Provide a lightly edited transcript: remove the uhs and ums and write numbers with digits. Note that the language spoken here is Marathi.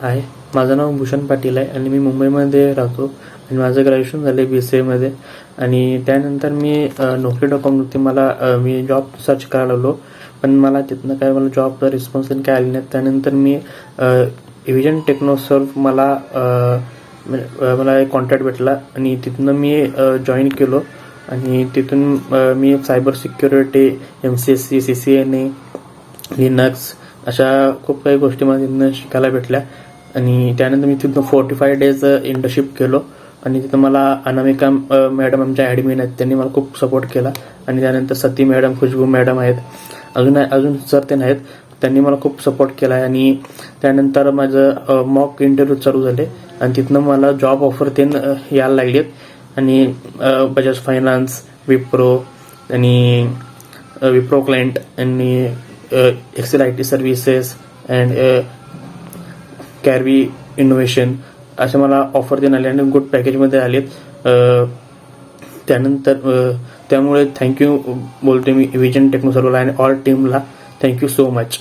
हाय, माझं नाव भूषण पाटील आहे आणि मी मुंबईमध्ये राहतो आणि माझं ग्रॅज्युएशन झालं आहे BCAमध्ये. आणि त्यानंतर मी Networking.Most मी जॉब सर्च करायला लागलो, पण मला तिथनं काय मला जॉबचा रिस्पॉन्स काय आले नाहीत. त्यानंतर मी एव्हिजन टेक्नोसर्व मला एक कॉन्टॅक्ट भेटला आणि तिथनं मी जॉईन केलो. आणि तिथून मी cyber security, MCSC, CCNA, Linux अशा खूप काही गोष्टी मला तिथनं शिकायला भेटल्या. आणि त्यानंतर मी तिथं 45 डेज इंटर्नशिप केलो आणि तिथं मला अनामिका मॅडम आमच्या ॲडमिन आहेत, त्यांनी मला खूप सपोर्ट केला. आणि त्यानंतर सती मॅडम, खुशबू मॅडम आहेत, अजून सर ते आहेत, त्यांनी मला खूप सपोर्ट केला आहे. आणि त्यानंतर माझं मॉक इंटरव्ह्यू चालू झाले आणि तिथनं मला जॉब ऑफर ते यायला लागलेत. आणि बजाज फायनान्स, विप्रो आणि विप्रो क्लायंट आणि Excel IT services and Karvy innovation असे मला ऑफर देऊन आले आणि गुड पॅकेजमध्ये आलेत. त्यामुळे थँक्यू बोलतो मी एव्हिजन टेक्नोसर्वला आणि ऑल टीमला. Thank you so much.